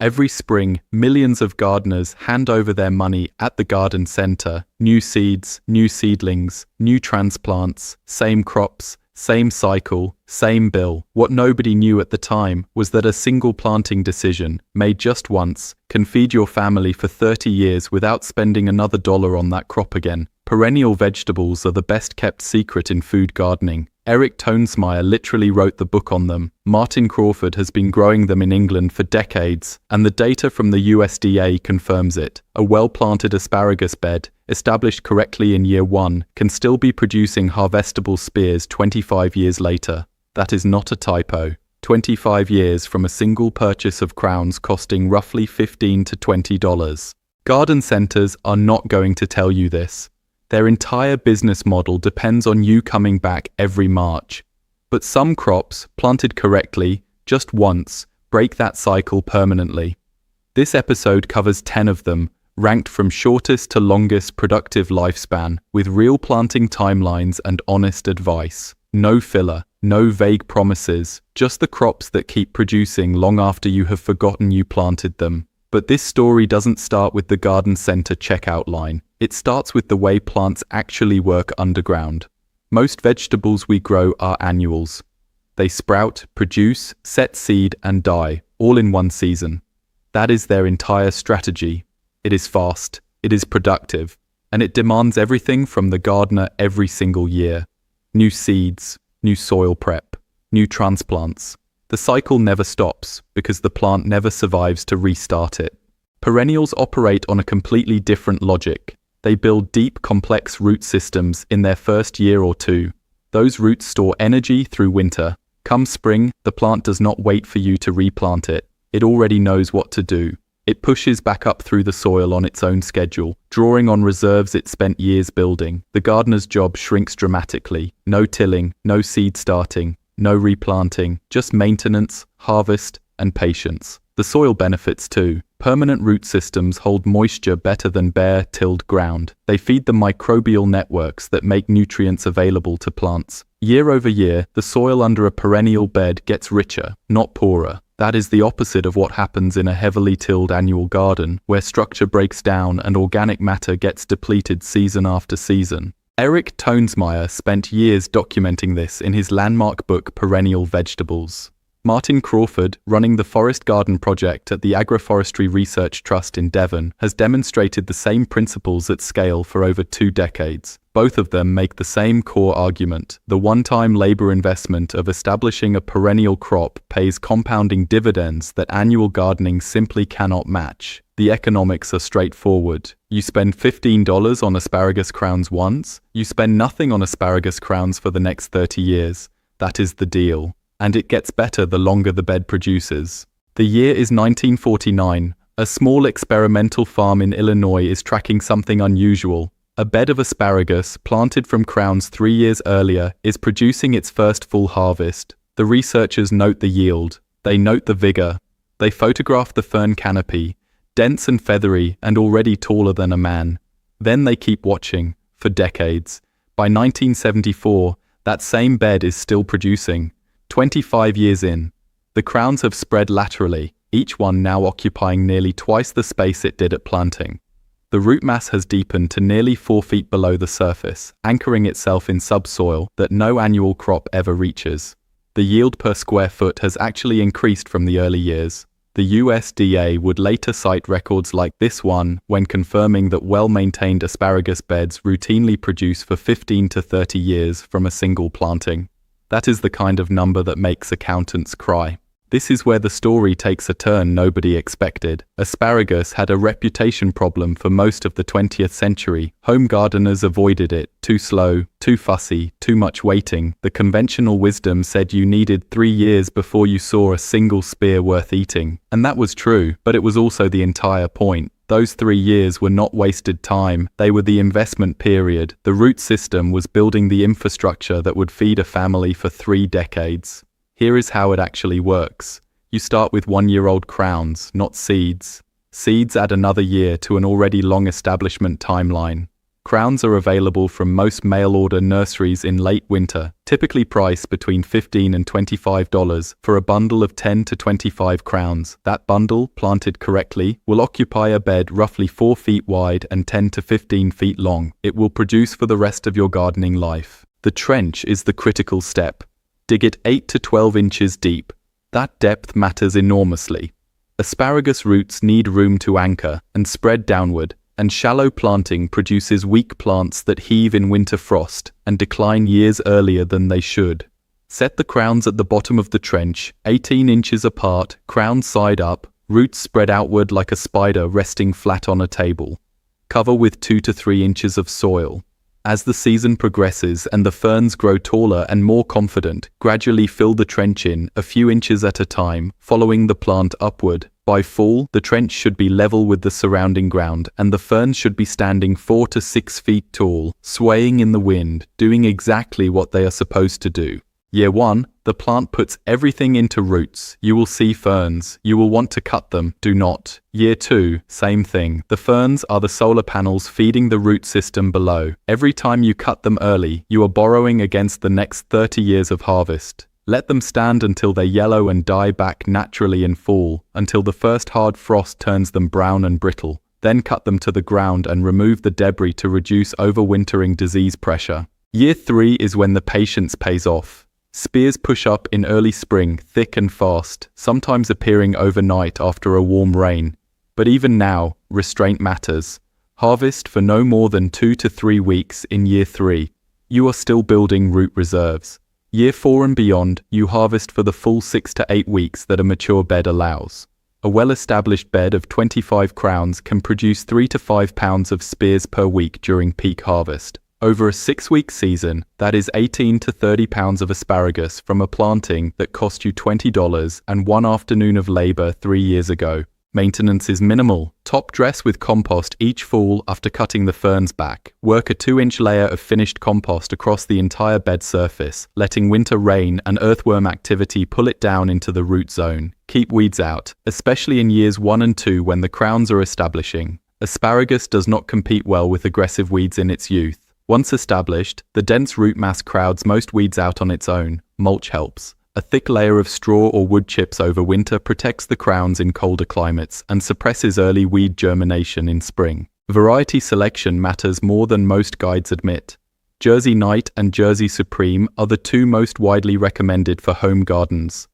Every spring, millions of gardeners hand over their money at the garden center. New seeds, new seedlings, new transplants, same crops, same cycle, same bill. What nobody knew at the time was that a single planting decision, made just once, can feed your family for 30 years without spending another dollar on that crop again. Perennial vegetables are the best kept secret in food gardening. Eric Toensmeier literally wrote the book on them. Martin Crawford has been growing them in England for decades, and the data from the USDA confirms it. A well-planted asparagus bed, established correctly in year 1, can still be producing harvestable spears 25 years later. That is not a typo. 25 years from a single purchase of crowns costing roughly $15 to $20. Garden centers are not going to tell you this. Their entire business model depends on you coming back every March. But some crops, planted correctly, just once, break that cycle permanently. This episode covers 10 of them, ranked from shortest to longest productive lifespan, with real planting timelines and honest advice. No filler, no vague promises, just the crops that keep producing long after you have forgotten you planted them. But this story doesn't start with the garden center checkout line. It starts with the way plants actually work underground. Most vegetables we grow are annuals. They sprout, produce, set seed, and die, all in one season. That is their entire strategy. It is fast, it is productive, and it demands everything from the gardener every single year. New seeds, new soil prep, new transplants. The cycle never stops because the plant never survives to restart it. Perennials operate on a completely different logic. They build deep, complex root systems in their first year or two. Those roots store energy through winter. Come spring, the plant does not wait for you to replant it. It already knows what to do. It pushes back up through the soil on its own schedule, drawing on reserves it spent years building. The gardener's job shrinks dramatically. No tilling, no seed starting, no replanting, just maintenance, harvest, and patience. The soil benefits too. Permanent root systems hold moisture better than bare, tilled ground. They feed the microbial networks that make nutrients available to plants. Year over year, the soil under a perennial bed gets richer, not poorer. That is the opposite of what happens in a heavily tilled annual garden, where structure breaks down and organic matter gets depleted season after season. Eric Toensmeier spent years documenting this in his landmark book Perennial Vegetables. Martin Crawford, running the Forest Garden Project at the Agroforestry Research Trust in Devon, has demonstrated the same principles at scale for over 2 decades. Both of them make the same core argument. The one-time labor investment of establishing a perennial crop pays compounding dividends that annual gardening simply cannot match. The economics are straightforward. You spend $15 on asparagus crowns once, you spend nothing on asparagus crowns for the next 30 years. That is the deal. And it gets better the longer the bed produces. The year is 1949. A small experimental farm in Illinois is tracking something unusual. A bed of asparagus, planted from crowns 3 years earlier, is producing its first full harvest. The researchers note the yield. They note the vigor. They photograph the fern canopy, dense and feathery and already taller than a man. Then they keep watching, for decades. By 1974, that same bed is still producing. 25 years in, the crowns have spread laterally, each one now occupying nearly twice the space it did at planting. The root mass has deepened to nearly 4 feet below the surface, anchoring itself in subsoil that no annual crop ever reaches. The yield per square foot has actually increased from the early years. The USDA would later cite records like this one when confirming that well-maintained asparagus beds routinely produce for 15 to 30 years from a single planting. That is the kind of number that makes accountants cry. This is where the story takes a turn nobody expected. Asparagus had a reputation problem for most of the 20th century. Home gardeners avoided it. Too slow, too fussy, too much waiting. The conventional wisdom said you needed 3 years before you saw a single spear worth eating. And that was true, but it was also the entire point. Those 3 years were not wasted time, they were the investment period. The root system was building the infrastructure that would feed a family for 3 decades. Here is how it actually works. You start with 1-year-old crowns, not seeds. Seeds add another year to an already long establishment timeline. Crowns are available from most mail-order nurseries in late winter, typically priced between $15 and $25 for a bundle of 10 to 25 crowns. That bundle, planted correctly, will occupy a bed roughly 4 feet wide and 10 to 15 feet long. It will produce for the rest of your gardening life. The trench is the critical step. Dig it 8 to 12 inches deep. That depth matters enormously. Asparagus roots need room to anchor and spread downward, and shallow planting produces weak plants that heave in winter frost and decline years earlier than they should. Set the crowns at the bottom of the trench, 18 inches apart, crowns side up, roots spread outward like a spider resting flat on a table. Cover with 2 to 3 inches of soil. As the season progresses and the ferns grow taller and more confident, gradually fill the trench in a few inches at a time, following the plant upward. By fall, the trench should be level with the surrounding ground, and the ferns should be standing 4 to 6 feet tall, swaying in the wind, doing exactly what they are supposed to do. Year 1, the plant puts everything into roots. You will see ferns. You will want to cut them. Do not. Year 2, same thing. The ferns are the solar panels feeding the root system below. Every time you cut them early, you are borrowing against the next 30 years of harvest. Let them stand until they yellow and die back naturally in fall, until the first hard frost turns them brown and brittle. Then cut them to the ground and remove the debris to reduce overwintering disease pressure. Year 3 is when the patience pays off. Spears push up in early spring, thick and fast, sometimes appearing overnight after a warm rain. But even now, restraint matters. Harvest for no more than 2 to 3 weeks in year 3. You are still building root reserves. Year 4 and beyond, you harvest for the full 6 to 8 weeks that a mature bed allows. A well-established bed of 25 crowns can produce 3 to 5 pounds of spears per week during peak harvest. Over a 6-week season, that is 18 to 30 pounds of asparagus from a planting that cost you $20 and 1 afternoon of labor 3 years ago. Maintenance is minimal. Top dress with compost each fall after cutting the ferns back. Work a 2-inch layer of finished compost across the entire bed surface, letting winter rain and earthworm activity pull it down into the root zone. Keep weeds out, especially in years 1 and 2 when the crowns are establishing. Asparagus does not compete well with aggressive weeds in its youth. Once established, the dense root mass crowds most weeds out on its own. Mulch helps. A thick layer of straw or wood chips over winter protects the crowns in colder climates and suppresses early weed germination in spring. Variety selection matters more than most guides admit. Jersey Knight and Jersey Supreme are the 2 most widely recommended for home gardens.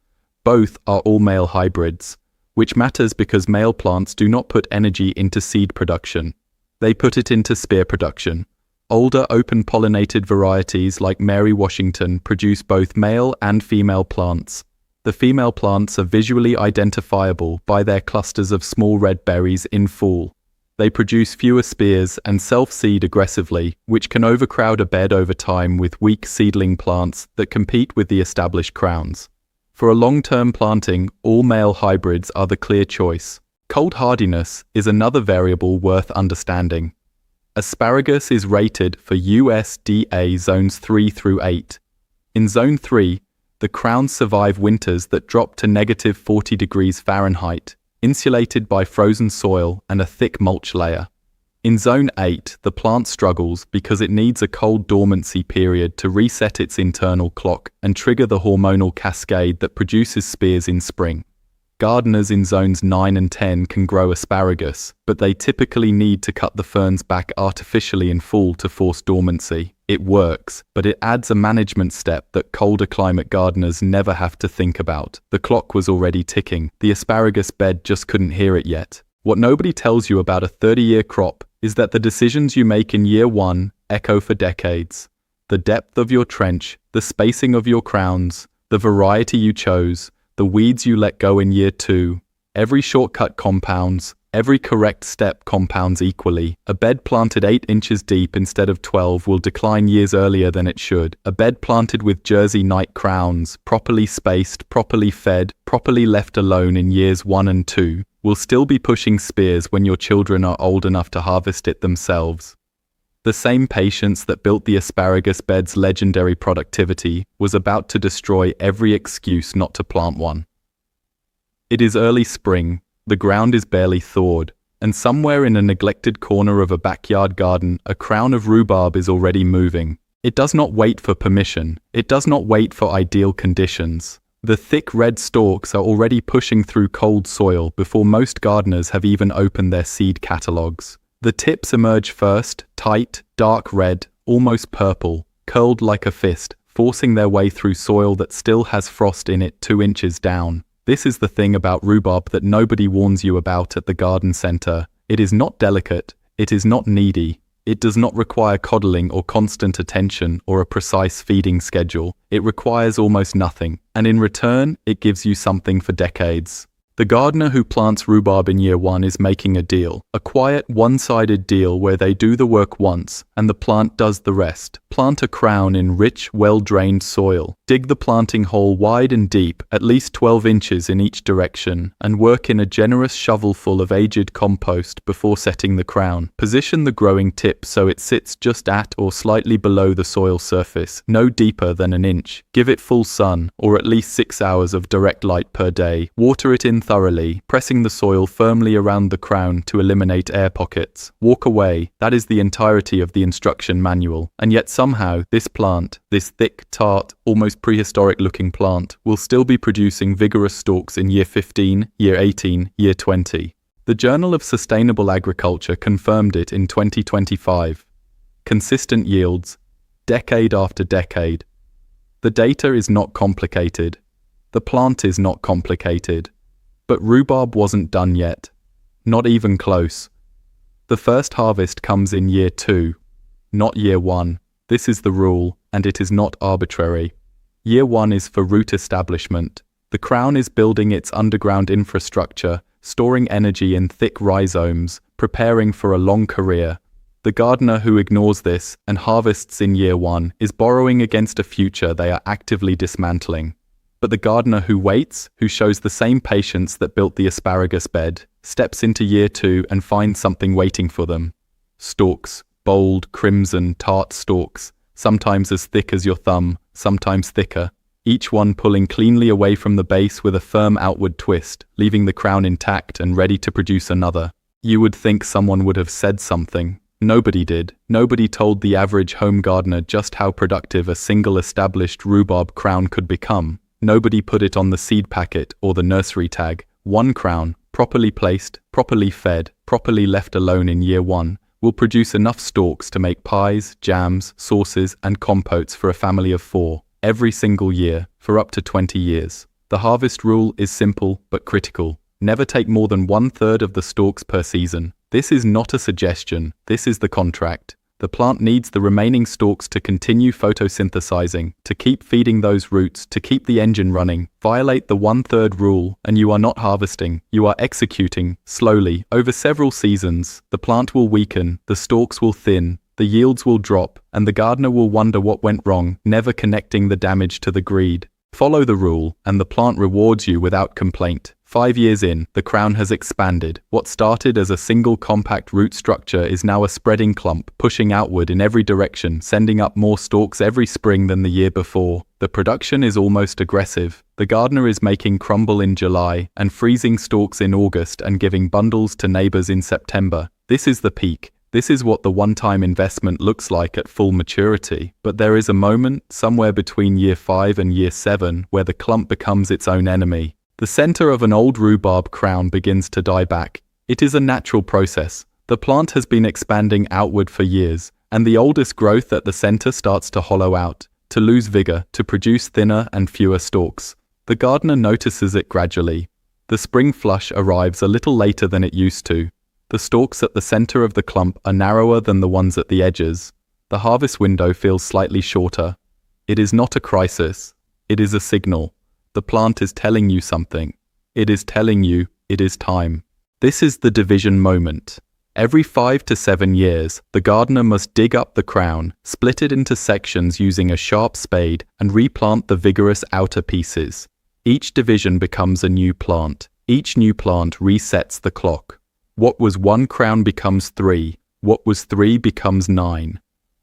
Both are all-male hybrids, which matters because male plants do not put energy into seed production. They put it into spear production. Older open-pollinated varieties like Mary Washington produce both male and female plants. The female plants are visually identifiable by their clusters of small red berries in fall. They produce fewer spears and self-seed aggressively, which can overcrowd a bed over time with weak seedling plants that compete with the established crowns. For a long-term planting, all male hybrids are the clear choice. Cold hardiness is another variable worth understanding. Asparagus is rated for USDA zones 3 through 8. In zone 3, the crowns survive winters that drop to negative 40 degrees Fahrenheit, insulated by frozen soil and a thick mulch layer. In zone 8, the plant struggles because it needs a cold dormancy period to reset its internal clock and trigger the hormonal cascade that produces spears in spring. Gardeners in zones 9 and 10 can grow asparagus, but they typically need to cut the ferns back artificially in fall to force dormancy. It works, but it adds a management step that colder climate gardeners never have to think about. The clock was already ticking. The asparagus bed just couldn't hear it yet. What nobody tells you about a 30-year crop is that the decisions you make in year 1 echo for decades. The depth of your trench, the spacing of your crowns, the variety you chose, the weeds you let go in year 2. Every shortcut compounds. Every correct step compounds equally. A bed planted 8 inches deep instead of 12 will decline years earlier than it should. A bed planted with Jersey Knight crowns, properly spaced, properly fed, properly left alone in years 1 and 2, will still be pushing spears when your children are old enough to harvest it themselves. The same patience that built the asparagus bed's legendary productivity was about to destroy every excuse not to plant one. It is early spring. The ground is barely thawed. and somewhere in a neglected corner of a backyard garden, a crown of rhubarb is already moving. It does not wait for permission. It does not wait for ideal conditions. The thick red stalks are already pushing through cold soil before most gardeners have even opened their seed catalogs. The tips emerge first, tight, dark red, almost purple, curled like a fist, forcing their way through soil that still has frost in it 2 inches down. This is the thing about rhubarb that nobody warns you about at the garden center. It is not delicate. It is not needy. It does not require coddling or constant attention or a precise feeding schedule. It requires almost nothing, and in return, it gives you something for decades. The gardener who plants rhubarb in year 1 is making a deal, a quiet, one-sided deal where they do the work once and the plant does the rest. Plant a crown in rich, well-drained soil. Dig the planting hole wide and deep, at least 12 inches in each direction, and work in a generous shovelful of aged compost before setting the crown. Position the growing tip so it sits just at or slightly below the soil surface, no deeper than an inch. Give it full sun, or at least 6 hours of direct light per day. Water it in thoroughly, pressing the soil firmly around the crown to eliminate air pockets. Walk away. That is the entirety of the instruction manual. And yet somehow, this plant, this thick, tart, almost prehistoric-looking plant, will still be producing vigorous stalks in year 15, year 18, year 20. The Journal of Sustainable Agriculture confirmed it in 2025. Consistent yields, decade after decade. The data is not complicated. The plant is not complicated. But rhubarb wasn't done yet. Not even close. The first harvest comes in year 2, not year 1. This is the rule, and it is not arbitrary. Year 1 is for root establishment. The crown is building its underground infrastructure, storing energy in thick rhizomes, preparing for a long career. The gardener who ignores this and harvests in year 1 is borrowing against a future they are actively dismantling. But the gardener who waits, who shows the same patience that built the asparagus bed, steps into year 2 and finds something waiting for them. Stalks, bold, crimson, tart stalks, sometimes as thick as your thumb, sometimes thicker, each one pulling cleanly away from the base with a firm outward twist, leaving the crown intact and ready to produce another. You would think someone would have said something. Nobody did. Nobody told the average home gardener just how productive a single established rhubarb crown could become. Nobody put it on the seed packet or the nursery tag. One crown, properly placed, properly fed, properly left alone in year 1, will produce enough stalks to make pies, jams, sauces, and compotes for a family of 4, every single year, for up to 20 years. The harvest rule is simple but critical. Never take more than 1/3 of the stalks per season. This is not a suggestion, this is the contract. The plant needs the remaining stalks to continue photosynthesizing, to keep feeding those roots, to keep the engine running. Violate the 1/3 rule, and you are not harvesting, you are executing, slowly, over several seasons. The plant will weaken, the stalks will thin, the yields will drop, and the gardener will wonder what went wrong, never connecting the damage to the greed. Follow the rule, and the plant rewards you without complaint. 5 years in, the crown has expanded. What started as a single compact root structure is now a spreading clump, pushing outward in every direction, sending up more stalks every spring than the year before. The production is almost aggressive. The gardener is making crumble in July, and freezing stalks in August and giving bundles to neighbors in September. This is the peak. This is what the one-time investment looks like at full maturity. But there is a moment, somewhere between year 5 and year 7, where the clump becomes its own enemy. The center of an old rhubarb crown begins to die back. It is a natural process. The plant has been expanding outward for years, and the oldest growth at the center starts to hollow out, to lose vigor, to produce thinner and fewer stalks. The gardener notices it gradually. The spring flush arrives a little later than it used to. The stalks at the center of the clump are narrower than the ones at the edges. The harvest window feels slightly shorter. It is not a crisis. It is a signal. The plant is telling you something. It is telling you it is time. This is the division moment. Every 5 to 7 years, the gardener must dig up the crown, split it into sections using a sharp spade, and replant the vigorous outer pieces. Each division becomes a new plant. Each new plant resets the clock. What was 1 crown becomes 3. What was 3 becomes 9.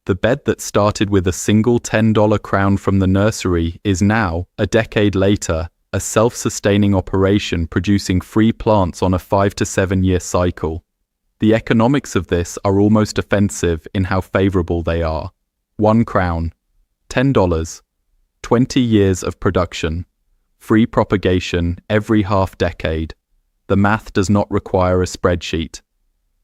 The bed that started with a single $10 crown from the nursery is now, a decade later, a self-sustaining operation producing free plants on a 5 to 7 year cycle. The economics of this are almost offensive in how favorable they are. 1 crown, $10, 20 years of production, free propagation every half decade. The math does not require a spreadsheet.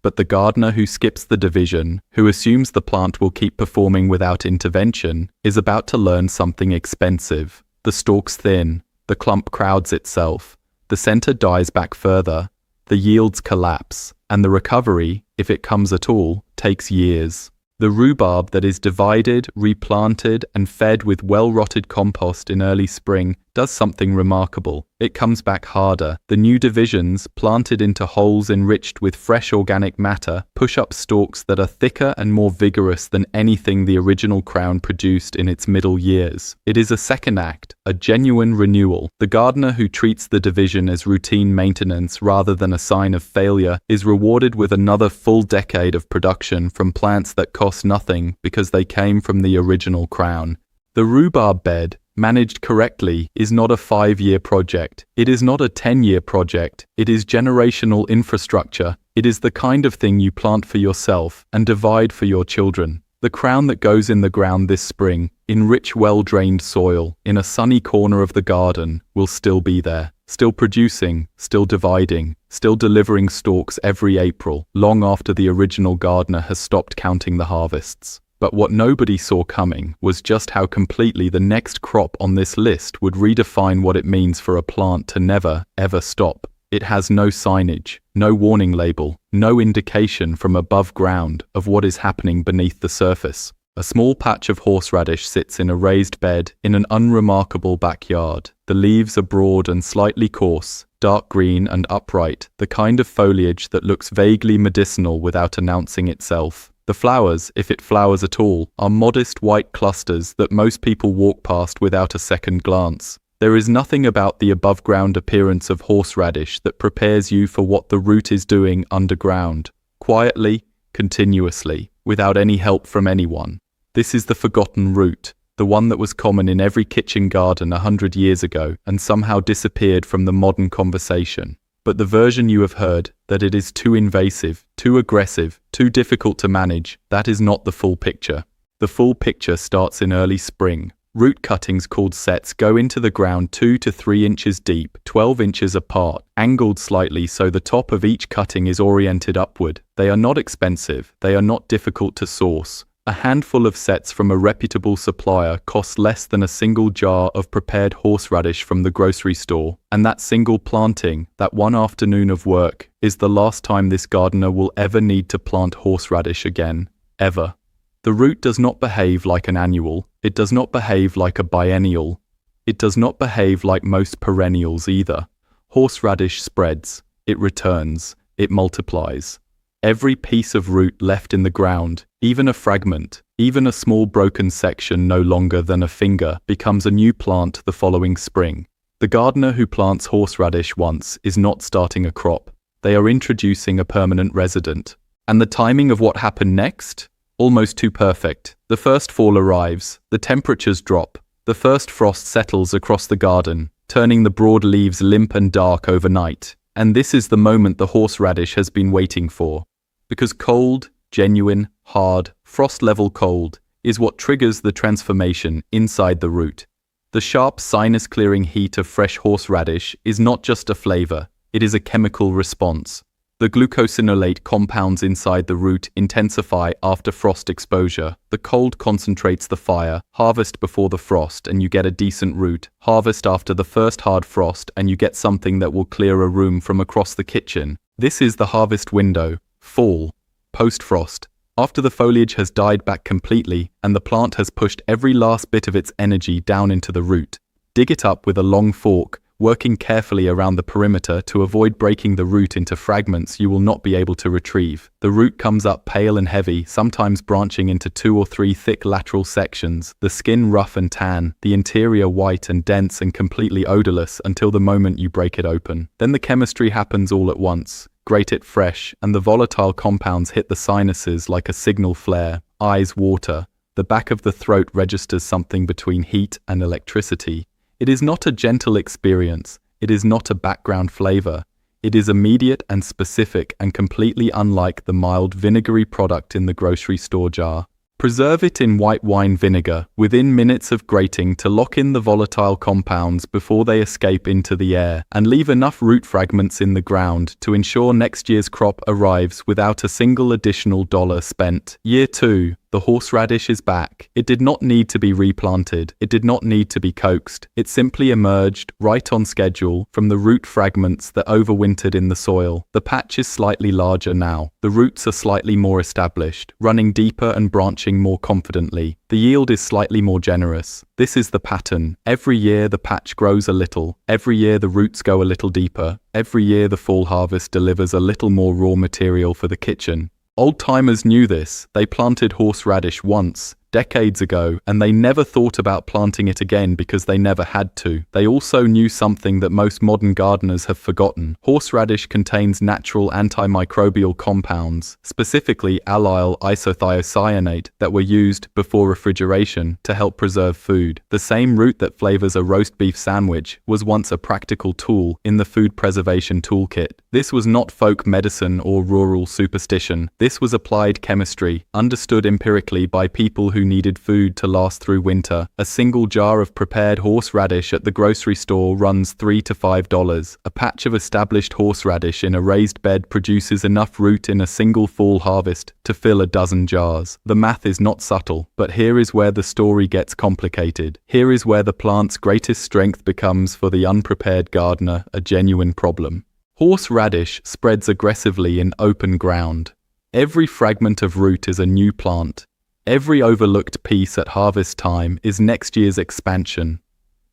But the gardener who skips the division, who assumes the plant will keep performing without intervention, is about to learn something expensive. The stalks thin, the clump crowds itself, the center dies back further, the yields collapse, and the recovery, if it comes at all, takes years. The rhubarb that is divided, replanted, and fed with well-rotted compost in early spring does something remarkable. It comes back harder. The new divisions, planted into holes enriched with fresh organic matter, push up stalks that are thicker and more vigorous than anything the original crown produced in its middle years. It is a second act, a genuine renewal. The gardener who treats the division as routine maintenance rather than a sign of failure is rewarded with another full decade of production from plants that cost nothing because they came from the original crown. The rhubarb bed, managed correctly, is not a 5-year project. It is not a 10-year project. It is generational infrastructure. It is the kind of thing you plant for yourself and divide for your children. The crown that goes in the ground this spring, in rich, well-drained soil, in a sunny corner of the garden, will still be there. Still producing, still dividing, still delivering stalks every April, long after the original gardener has stopped counting the harvests. But what nobody saw coming was just how completely the next crop on this list would redefine what it means for a plant to never, ever stop. It has no signage, no warning label, no indication from above ground of what is happening beneath the surface. A small patch of horseradish sits in a raised bed in an unremarkable backyard. The leaves are broad and slightly coarse, dark green and upright, the kind of foliage that looks vaguely medicinal without announcing itself. The flowers, if it flowers at all, are modest white clusters that most people walk past without a second glance. There is nothing about the above-ground appearance of horseradish that prepares you for what the root is doing underground, quietly, continuously, without any help from anyone. This is the forgotten root, the one that was common in every kitchen garden 100 years ago and somehow disappeared from the modern conversation. But the version you have heard, that it is too invasive, too aggressive, too difficult to manage, that is not the full picture. The full picture starts in early spring. Root cuttings called sets go into the ground 2 to 3 inches deep, 12 inches apart, angled slightly so the top of each cutting is oriented upward. They are not expensive, they are not difficult to source. A handful of sets from a reputable supplier costs less than a single jar of prepared horseradish from the grocery store, and that single planting, that one afternoon of work, is the last time this gardener will ever need to plant horseradish again, ever. The root does not behave like an annual, it does not behave like a biennial, it does not behave like most perennials either. Horseradish spreads, it returns, it multiplies. Every piece of root left in the ground, even a fragment, even a small broken section no longer than a finger, becomes a new plant the following spring. The gardener who plants horseradish once is not starting a crop. They are introducing a permanent resident. And the timing of what happened next? Almost too perfect. The first fall arrives, the temperatures drop, the first frost settles across the garden, turning the broad leaves limp and dark overnight. And this is the moment the horseradish has been waiting for. Because cold, genuine, hard, frost-level cold is what triggers the transformation inside the root. The sharp, sinus-clearing heat of fresh horseradish is not just a flavor, it is a chemical response. The glucosinolate compounds inside the root intensify after frost exposure. The cold concentrates the fire. Harvest before the frost and you get a decent root. Harvest after the first hard frost and you get something that will clear a room from across the kitchen. This is the harvest window. Fall. Post-frost. After the foliage has died back completely and the plant has pushed every last bit of its energy down into the root. Dig it up with a long fork, working carefully around the perimeter to avoid breaking the root into fragments you will not be able to retrieve. The root comes up pale and heavy, sometimes branching into 2 or 3 thick lateral sections, the skin rough and tan, the interior white and dense and completely odorless until the moment you break it open. Then the chemistry happens all at once. Grate it fresh, and the volatile compounds hit the sinuses like a signal flare. Eyes water. The back of the throat registers something between heat and electricity. It is not a gentle experience. It is not a background flavor. It is immediate and specific and completely unlike the mild vinegary product in the grocery store jar. Preserve it in white wine vinegar within minutes of grating to lock in the volatile compounds before they escape into the air, and leave enough root fragments in the ground to ensure next year's crop arrives without a single additional dollar spent. Year 2. The horseradish is back. It did not need to be replanted. It did not need to be coaxed. It simply emerged, right on schedule, from the root fragments that overwintered in the soil. The patch is slightly larger now. The roots are slightly more established, running deeper and branching more confidently. The yield is slightly more generous. This is the pattern. Every year the patch grows a little. Every year the roots go a little deeper. Every year the fall harvest delivers a little more raw material for the kitchen. Old-timers knew this. They planted horseradish once, decades ago, and they never thought about planting it again because they never had to. They also knew something that most modern gardeners have forgotten. Horseradish contains natural antimicrobial compounds, specifically allyl isothiocyanate, that were used before refrigeration to help preserve food. The same root that flavors a roast beef sandwich was once a practical tool in the food preservation toolkit. This was not folk medicine or rural superstition. This was applied chemistry, understood empirically by people who needed food to last through winter. A single jar of prepared horseradish at the grocery store runs $3 to $5. A patch of established horseradish in a raised bed produces enough root in a single fall harvest to fill a dozen jars. The math is not subtle, but here is where the story gets complicated. Here is where the plant's greatest strength becomes, for the unprepared gardener, a genuine problem. Horseradish spreads aggressively in open ground. Every fragment of root is a new plant. Every overlooked piece at harvest time is next year's expansion.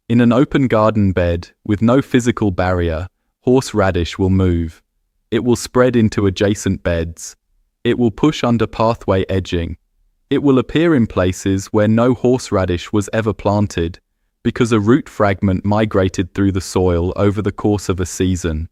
In an open garden bed, with no physical barrier, horseradish will move. It will spread into adjacent beds. It will push under pathway edging. It will appear in places where no horseradish was ever planted, because a root fragment migrated through the soil over the course of a season.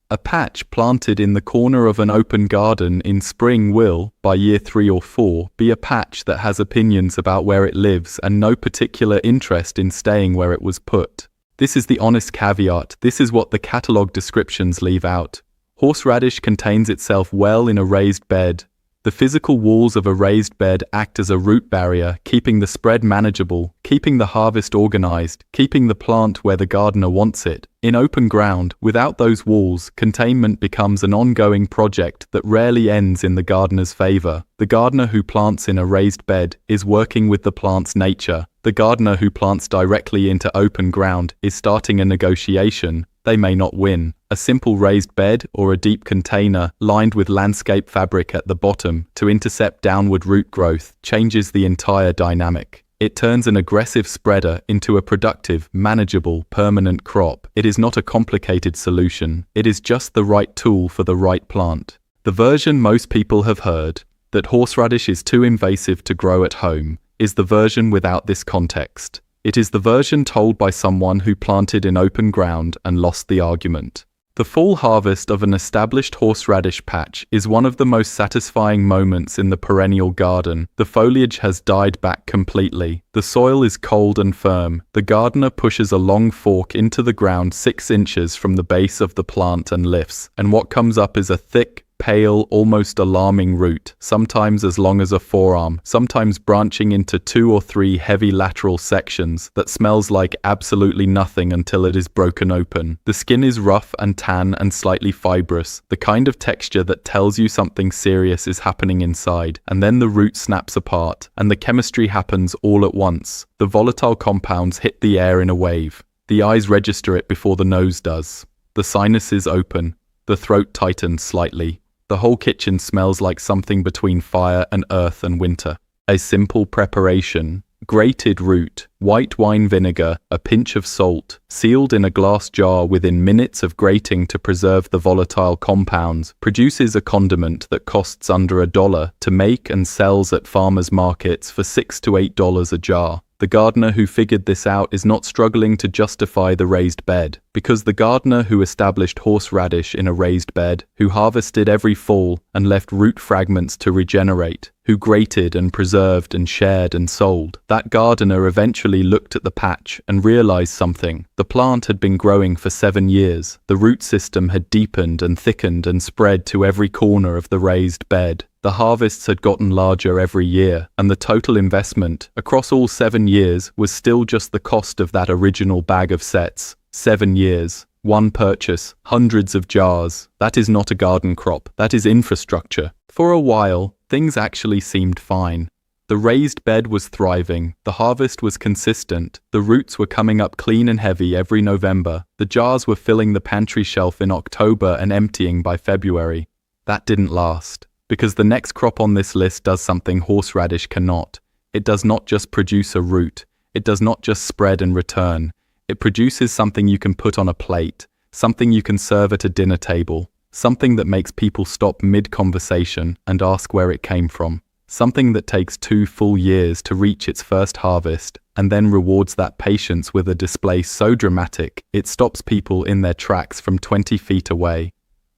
A patch planted in the corner of an open garden in spring will, by year 3 or 4, be a patch that has opinions about where it lives and no particular interest in staying where it was put. This is the honest caveat. This is what the catalogue descriptions leave out. Horseradish contains itself well in a raised bed. The physical walls of a raised bed act as a root barrier, keeping the spread manageable, keeping the harvest organized, keeping the plant where the gardener wants it. In open ground, without those walls, containment becomes an ongoing project that rarely ends in the gardener's favor. The gardener who plants in a raised bed is working with the plant's nature. The gardener who plants directly into open ground is starting a negotiation. They may not win. A simple raised bed or a deep container lined with landscape fabric at the bottom to intercept downward root growth changes the entire dynamic. It turns an aggressive spreader into a productive, manageable, permanent crop. It is not a complicated solution. It is just the right tool for the right plant. The version most people have heard, that horseradish is too invasive to grow at home, is the version without this context. It is the version told by someone who planted in open ground and lost the argument. The fall harvest of an established horseradish patch is one of the most satisfying moments in the perennial garden. The foliage has died back completely. The soil is cold and firm. The gardener pushes a long fork into the ground 6 inches from the base of the plant and lifts, and what comes up is a thick, pale, almost alarming root, sometimes as long as a forearm, sometimes branching into 2 or 3 heavy lateral sections that smells like absolutely nothing until it is broken open. The skin is rough and tan and slightly fibrous, the kind of texture that tells you something serious is happening inside, and then the root snaps apart, and the chemistry happens all at once. The volatile compounds hit the air in a wave. The eyes register it before the nose does. The sinuses open. The throat tightens slightly. The whole kitchen smells like something between fire and earth and winter. A simple preparation: grated root, white wine vinegar, a pinch of salt, sealed in a glass jar within minutes of grating to preserve the volatile compounds, produces a condiment that costs under $1 to make and sells at farmers' markets for $6 to $8 a jar. The gardener who figured this out is not struggling to justify the raised bed, because the gardener who established horseradish in a raised bed, who harvested every fall and left root fragments to regenerate, who grated and preserved and shared and sold. That gardener eventually looked at the patch and realized something. The plant had been growing for 7 years. The root system had deepened and thickened and spread to every corner of the raised bed. The harvests had gotten larger every year, and the total investment across all 7 years was still just the cost of that original bag of sets. 7 years. One purchase, hundreds of jars. That is not a garden crop, that is infrastructure. For a while, things actually seemed fine. The raised bed was thriving, the harvest was consistent, the roots were coming up clean and heavy every November, the jars were filling the pantry shelf in October and emptying by February. That didn't last, because the next crop on this list does something horseradish cannot. It does not just produce a root, it does not just spread and return. It produces something you can put on a plate, something you can serve at a dinner table, something that makes people stop mid-conversation and ask where it came from, something that takes 2 full years to reach its first harvest and then rewards that patience with a display so dramatic it stops people in their tracks from 20 feet away.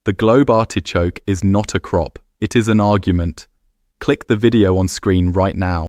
The globe artichoke is not a crop, it is an argument. Click the video on screen right now.